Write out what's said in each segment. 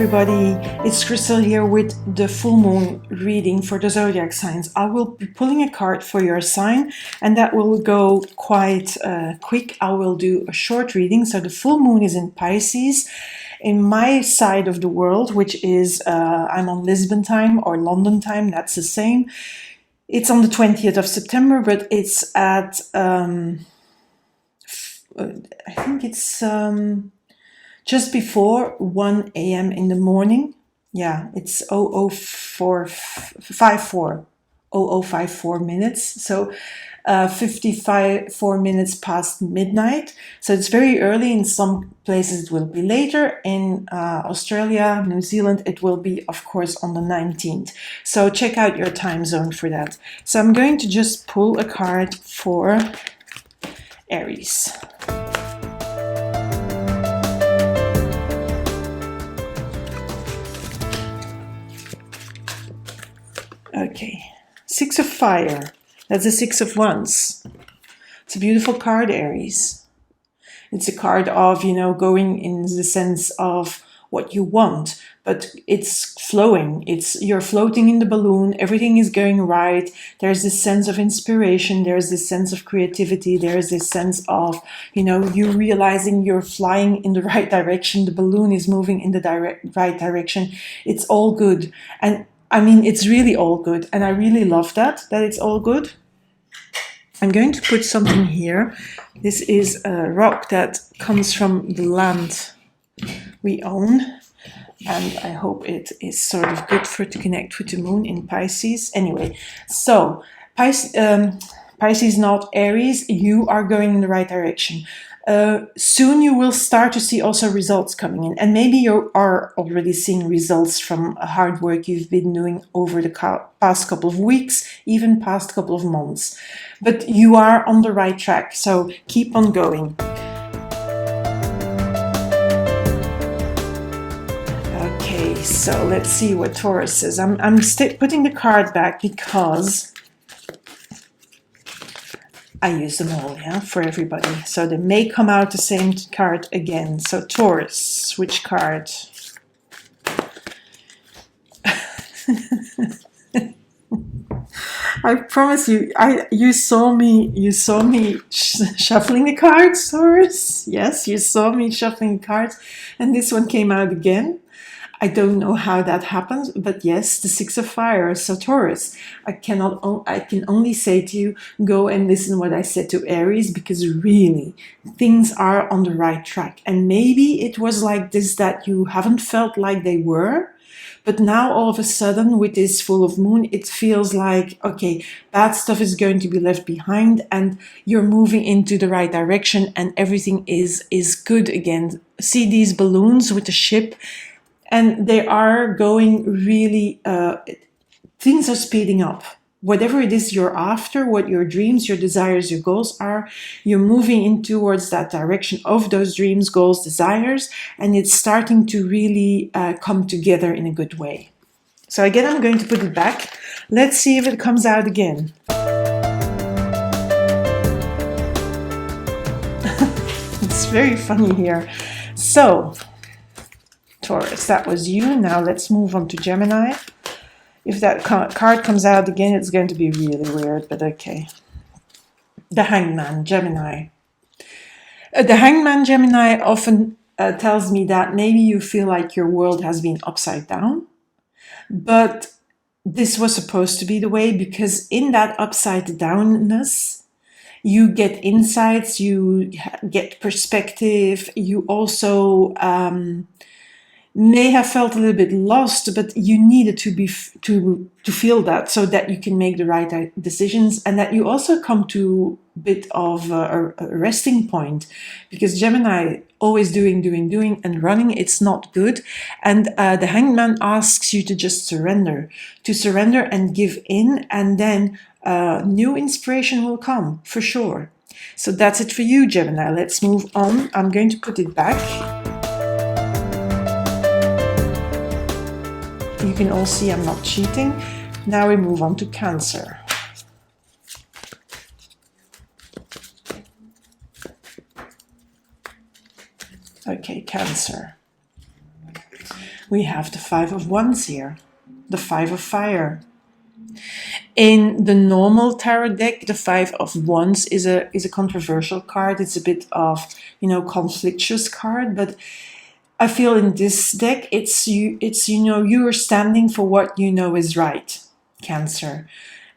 everybody, it's Crystal here with the full moon reading for the zodiac signs. I will be pulling a card for your sign and that will go quite quick. I will do a short reading. So the full moon is in Pisces. In my side of the world, which is I'm on Lisbon time or London time, that's the same. It's on the 20th of September, but it's at I think it's just before 1 a.m. in the morning. Yeah, it's 0054 minutes. So 54 minutes past midnight. So it's very early. In some places it will be later. In Australia, New Zealand, it will be, of course, on the 19th. So check out your time zone for that. So I'm going to just pull a card for Aries. Okay, Six of Fire. That's the Six of Wands. It's a beautiful card, Aries. It's a card of, going in the sense of what you want, but it's flowing. You're floating in the balloon. Everything is going right. There's this sense of inspiration. There's this sense of creativity. There's this sense of, you realizing you're flying in the right direction. The balloon is moving in the right direction. It's all good. And I mean, it's really all good. And I really love that it's all good. I'm going to put something here. This is a rock that comes from the land we own. And I hope it is sort of good to connect with the moon in Pisces. Anyway, so Pisces, not Aries, you are going in the right direction. Soon you will start to see also results coming in, and maybe you are already seeing results from hard work you've been doing over the past couple of weeks, even past couple of months. But you are on the right track, so keep on going. Okay, so let's see what Taurus says. I'm putting the card back because I use them all, for everybody. So they may come out the same card again. So Taurus, which card? I promise you, you saw me shuffling the cards, Taurus. Yes, you saw me shuffling the cards, and this one came out again. I don't know how that happens, but yes, the Six of Fire. So Taurus, I can only say to you, go and listen what I said to Aries, because really things are on the right track. And maybe it was like this that you haven't felt like they were, but now all of a sudden with this full of moon, it feels like, okay, bad stuff is going to be left behind and you're moving into the right direction and everything is good again. See these balloons with the ship? And they are going really, things are speeding up. Whatever it is you're after, what your dreams, your desires, your goals are, you're moving in towards that direction of those dreams, goals, desires, and it's starting to really come together in a good way. So again, I'm going to put it back. Let's see if it comes out again. It's very funny here. So, Taurus, that was you. Now let's move on to Gemini. If that card comes out again, it's going to be really weird, but okay. The Hangman, Gemini. The Hangman, Gemini often tells me that maybe you feel like your world has been upside down, but this was supposed to be the way, because in that upside downness, you get insights, you get perspective, you also may have felt a little bit lost, but you needed to feel that so that you can make the right decisions, and that you also come to a bit of a resting point, because Gemini always doing and running, it's not good. And the Hangman asks you to just surrender and give in, and then new inspiration will come for sure. So that's it for you, Gemini. Let's move on. I'm going to put it back. You can all see I'm not cheating. Now we move on to Cancer. Okay, Cancer. We have the Five of Wands here, the Five of Fire. In the normal tarot deck, the Five of Wands is a controversial card. It's a bit of, conflictuous card, but I feel in this deck, you're standing for what you know is right, Cancer.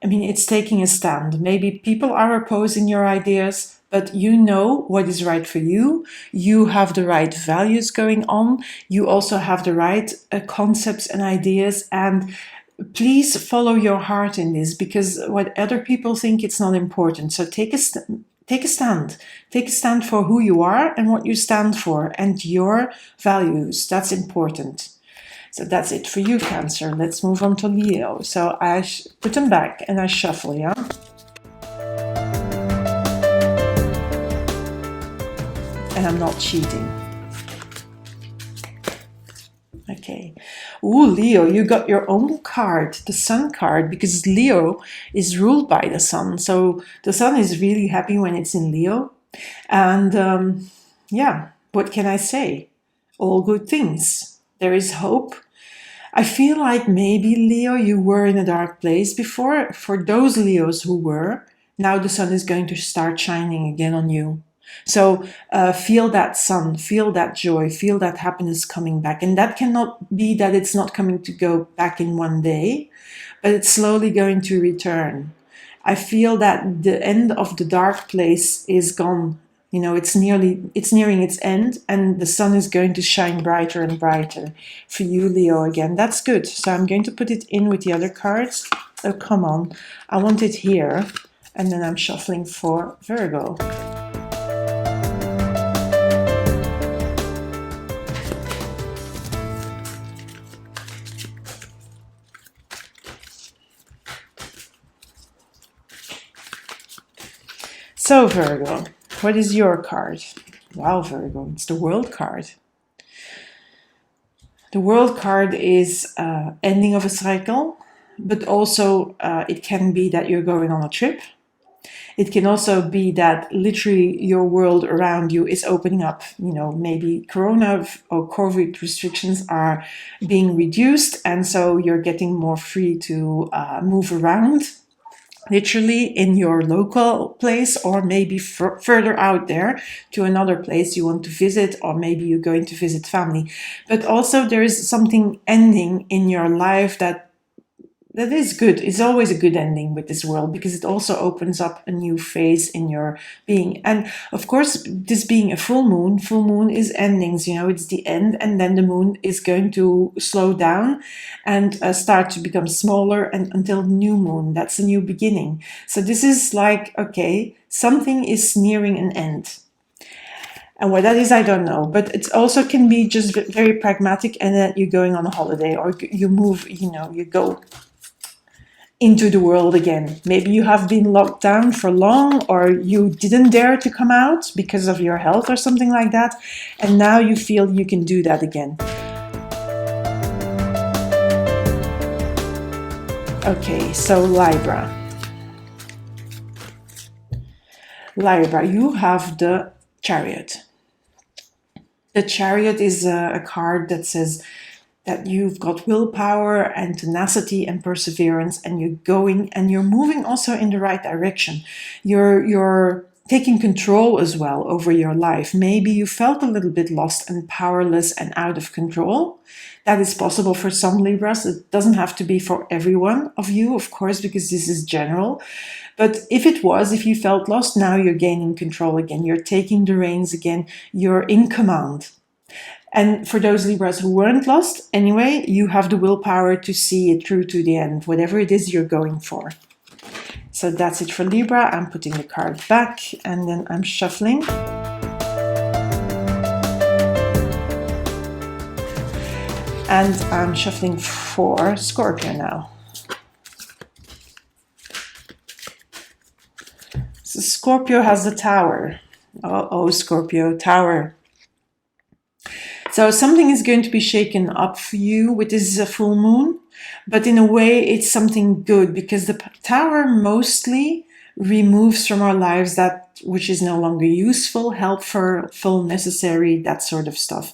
I mean, it's taking a stand. Maybe people are opposing your ideas, but you know what is right for you. You have the right values going on. You also have the right concepts and ideas. And please follow your heart in this, because what other people think, it's not important. So take a stand. Take a stand for who you are and what you stand for and your values. That's important. So that's it for you, Cancer. Let's move on to Leo. So I put them back and I shuffle, yeah? And I'm not cheating. Okay. Ooh, Leo, you got your own card, the Sun card, because Leo is ruled by the Sun. So the Sun is really happy when it's in Leo. And yeah, what can I say? All good things. There is hope. I feel like maybe, Leo, you were in a dark place before. For those Leos who were, now the sun is going to start shining again on you. So feel that sun, feel that joy, feel that happiness coming back. And that cannot be that it's not coming to go back in one day, but it's slowly going to return. I feel that the end of the dark place is gone. It's nearing its end, and the sun is going to shine brighter and brighter for you, Leo, again. That's good. So I'm going to put it in with the other cards. Oh, come on. I want it here. And then I'm shuffling for Virgo. So, Virgo. What is your card? Wow, Virgo, it's the World card. The World card is ending of a cycle, but also it can be that you're going on a trip. It can also be that literally your world around you is opening up. Maybe Corona or COVID restrictions are being reduced, and so you're getting more free to move around. Literally in your local place, or maybe further out there to another place you want to visit, or maybe you're going to visit family. But also there is something ending in your life that is good. It's always a good ending with this world, because it also opens up a new phase in your being. And of course, this being a full moon is endings, it's the end, and then the moon is going to slow down and start to become smaller, and until new moon, that's a new beginning. So this is like, okay, something is nearing an end. And what that is, I don't know. But it also can be just very pragmatic, and that you're going on a holiday, or you move, you go into the world again. Maybe you have been locked down for long, or you didn't dare to come out because of your health or something like that, and now you feel you can do that again. Okay, so Libra. Libra, you have the Chariot. The Chariot is a card that says that you've got willpower and tenacity and perseverance, and you're going and you're moving also in the right direction. You're taking control as well over your life. Maybe you felt a little bit lost and powerless and out of control. That is possible for some Libras. It doesn't have to be for every one of you, of course, because this is general. But if you felt lost, now you're gaining control again. You're taking the reins again. You're in command. And for those Libras who weren't lost, anyway, you have the willpower to see it through to the end, whatever it is you're going for. So that's it for Libra. I'm putting the card back, and then I'm shuffling. And I'm shuffling for Scorpio now. So Scorpio has the Tower. Oh, Scorpio, Tower. So something is going to be shaken up for you with this full moon, but in a way it's something good, because the Tower mostly removes from our lives that which is no longer useful, helpful, necessary, that sort of stuff.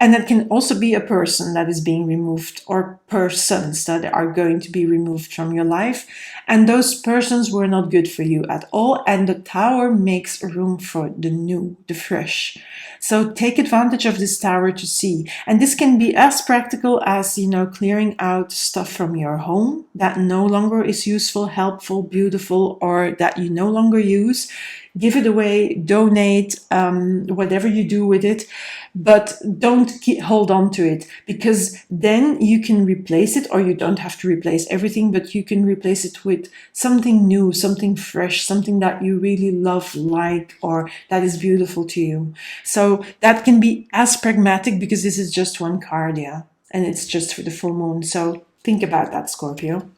And that can also be a person that is being removed, or persons that are going to be removed from your life. And those persons were not good for you at all. And the Tower makes room for the new, the fresh. So take advantage of this Tower to see. And this can be as practical as, you know, clearing out stuff from your home that no longer is useful, helpful, beautiful, or that you no longer use. Give it away, donate, whatever you do with it, but don't hold on to it, because then you can replace it, or you don't have to replace everything, but you can replace it with something new, something fresh, something that you really love, like, or that is beautiful to you. So that can be as pragmatic, because this is just one card, yeah, and it's just for the full moon. So think about that, Scorpio.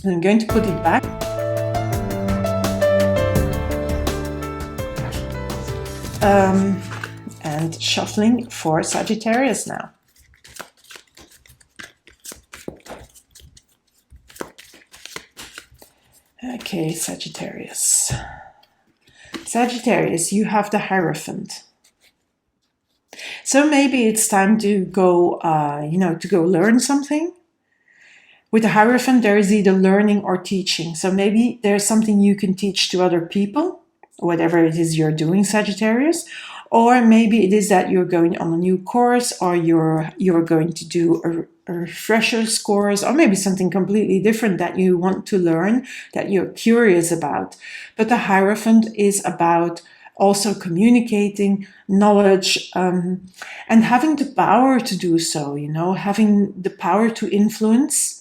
And I'm going to put it back. And shuffling for Sagittarius now. Okay, Sagittarius. Sagittarius, you have the Hierophant. So maybe it's time to go, to go learn something. With the Hierophant, there is either learning or teaching. So maybe there's something you can teach to other people, whatever it is you're doing, Sagittarius. Or maybe it is that you're going on a new course, or you're going to do a refresher's course, or maybe something completely different that you want to learn, that you're curious about. But the Hierophant is about also communicating knowledge, and having the power to do so, you know, having the power to influence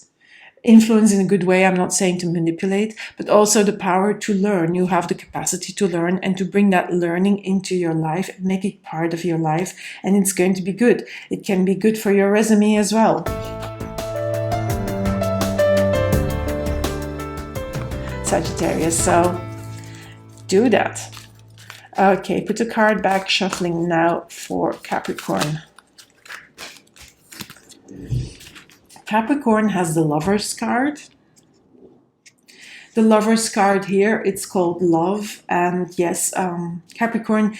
in a good way. I'm not saying to manipulate, but also the power to learn. You have the capacity to learn and to bring that learning into your life, make it part of your life, and it's going to be good. It can be good for your resume as well. Sagittarius, so do that. Okay, put the card back, shuffling now for Capricorn. Capricorn has the Lover's card. The Lover's card here, it's called love. And yes, Capricorn,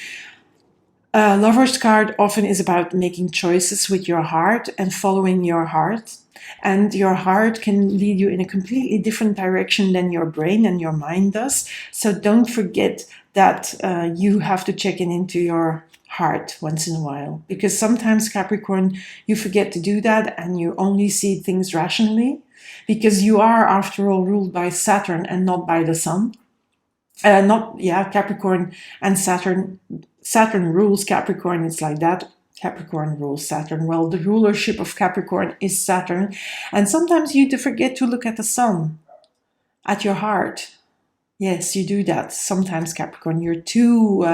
Lover's card often is about making choices with your heart and following your heart. And your heart can lead you in a completely different direction than your brain and your mind does. So don't forget that you have to check into your heart once in a while, because sometimes, Capricorn, you forget to do that and you only see things rationally, because you are, after all, ruled by Saturn and not by the sun. Capricorn and Saturn rules Capricorn. It's like that. Capricorn rules Saturn. Well, the rulership of Capricorn is Saturn, and sometimes you forget to look at the sun, at your heart. Yes, you do that sometimes, Capricorn. You're too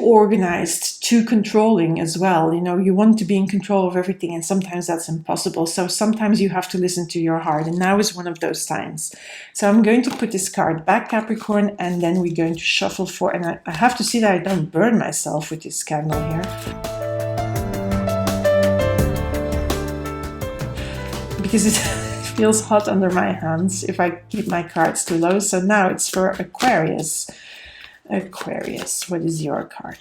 organized, too controlling as well. You know, you want to be in control of everything, and sometimes that's impossible. So sometimes you have to listen to your heart, and now is one of those times. So I'm going to put this card back, Capricorn, and then we're going to shuffle for, and I have to see that I don't burn myself with this candle here, because it feels hot under my hands if I keep my cards too low. So now it's for Aquarius. Aquarius, what is your card?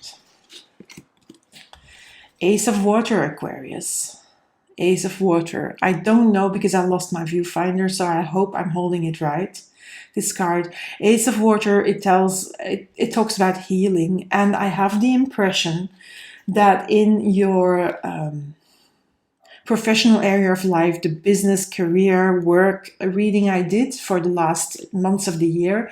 Ace of Water, Aquarius. Ace of Water. I don't know, because I lost my viewfinder, so I hope I'm holding it right. This card, Ace of Water, it talks about healing, and I have the impression that in your professional area of life, the business, career, work reading I did for the last months of the year,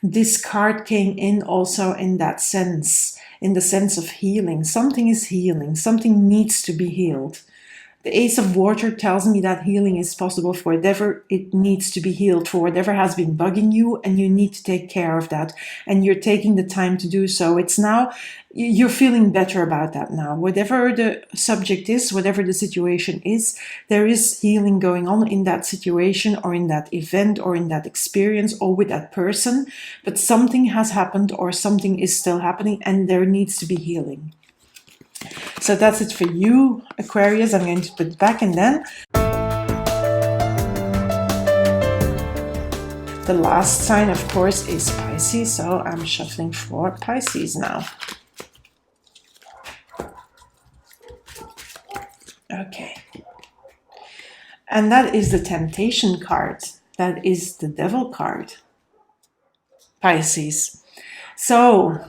this card came in also in that sense, in the sense of healing. Something is healing. Something needs to be healed. The Ace of Water tells me that healing is possible for whatever it needs to be healed, for whatever has been bugging you, and you need to take care of that. And you're taking the time to do so. It's now, you're feeling better about that now. Whatever the subject is, whatever the situation is, there is healing going on in that situation, or in that event, or in that experience, or with that person. But something has happened, or something is still happening, and there needs to be healing. So that's it for you, Aquarius. I'm going to put it back, and then the last sign, of course, is Pisces. So I'm shuffling for Pisces now. And that is the Temptation card. That is the Devil card, Pisces. So,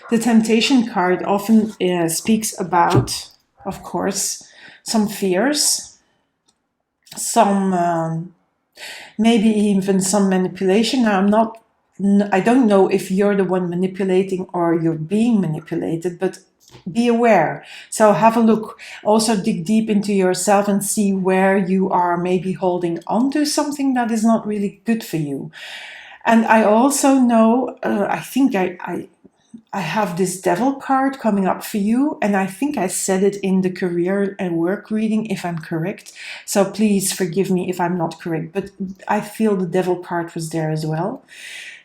the Temptation card often speaks about, of course, some fears, some maybe even some manipulation. Now, I don't know if you're the one manipulating or you're being manipulated, but be aware. So have a look. Also dig deep into yourself and see where you are maybe holding on to something that is not really good for you. And I also know, I think I have this Devil card coming up for you, and I think I said it in the career and work reading if I'm correct. So please forgive me if I'm not correct, but I feel the Devil card was there as well.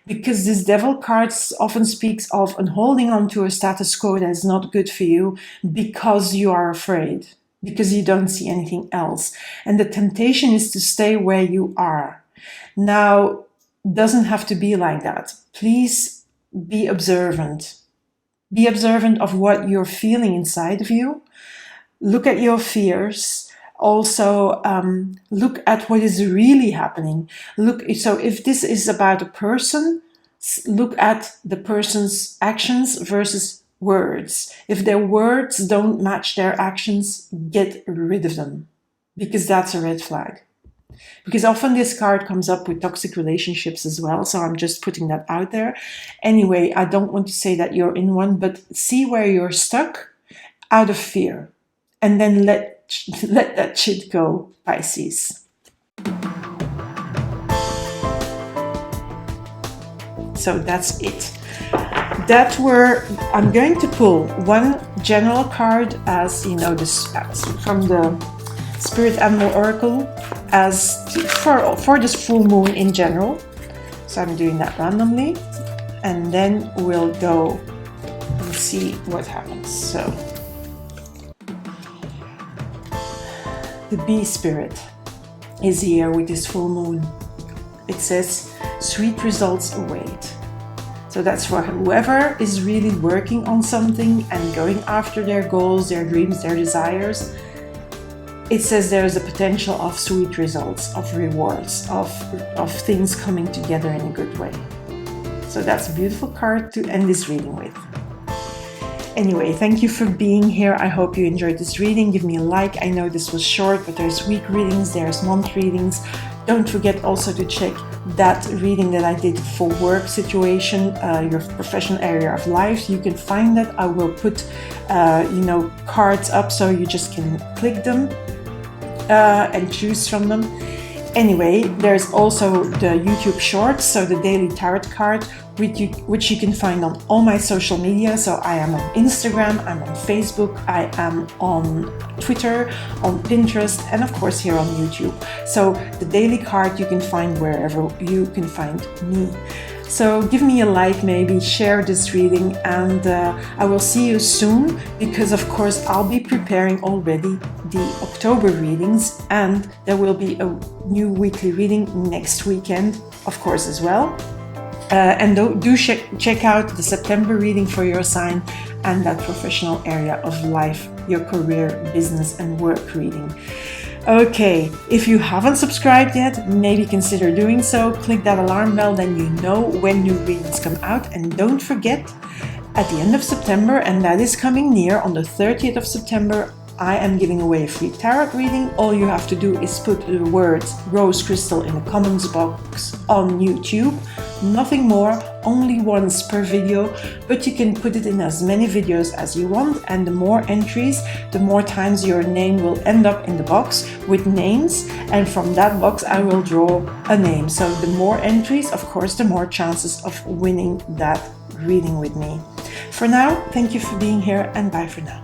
Because this Devil card often speaks of holding on to a status quo that is not good for you because you are afraid, because you don't see anything else. And the temptation is to stay where you are. Now, it doesn't have to be like that. Please be observant. Be observant of what you're feeling inside of you. Look at your fears. Also, look at what is really happening. So if this is about a person, look at the person's actions versus words. If their words don't match their actions, get rid of them, because that's a red flag. Because often this card comes up with toxic relationships as well, so I'm just putting that out there. Anyway, I don't want to say that you're in one, but see where you're stuck out of fear, and then let that shit go, Pisces. So that's it. I'm going to pull one general card, as you know, this from the Spirit Animal Oracle, as for this full moon in general. So I'm doing that randomly, and then we'll go and see what happens. So the bee spirit is here with this full moon. It says, sweet results await. So that's for whoever is really working on something and going after their goals, their dreams, their desires. It says there is a potential of sweet results, of rewards, of things coming together in a good way. So that's a beautiful card to end this reading with. Anyway, thank you for being here. I hope you enjoyed this reading. Give me a like. I know this was short, but there's week readings, there's month readings. Don't forget also to check that reading that I did for work situation, your professional area of life. You can find that. I will put, cards up so you just can click them and choose from them. Anyway, there's also the YouTube Shorts, so the daily tarot card, which you can find on all my social media. So I am on Instagram, I'm on Facebook, I am on Twitter, on Pinterest, and of course here on YouTube. So the daily card you can find wherever you can find me. So give me a like, maybe share this reading, and I will see you soon, because of course I'll be preparing already the October readings, and there will be a new weekly reading next weekend, of course, as well. And do check out the September reading for your sign and that professional area of life, your career, business, and work reading. Okay, if you haven't subscribed yet, maybe consider doing so. Click that alarm bell, then you know when new readings come out. And don't forget, at the end of September, and that is coming near, on the 30th of September, I am giving away a free tarot reading. All you have to do is put the words rose crystal in the comments box on YouTube. Nothing more, only once per video, but you can put it in as many videos as you want, and the more entries, the more times your name will end up in the box with names, and from that box I will draw a name. So the more entries, of course, the more chances of winning that reading with me. For now, thank you for being here, and bye for now.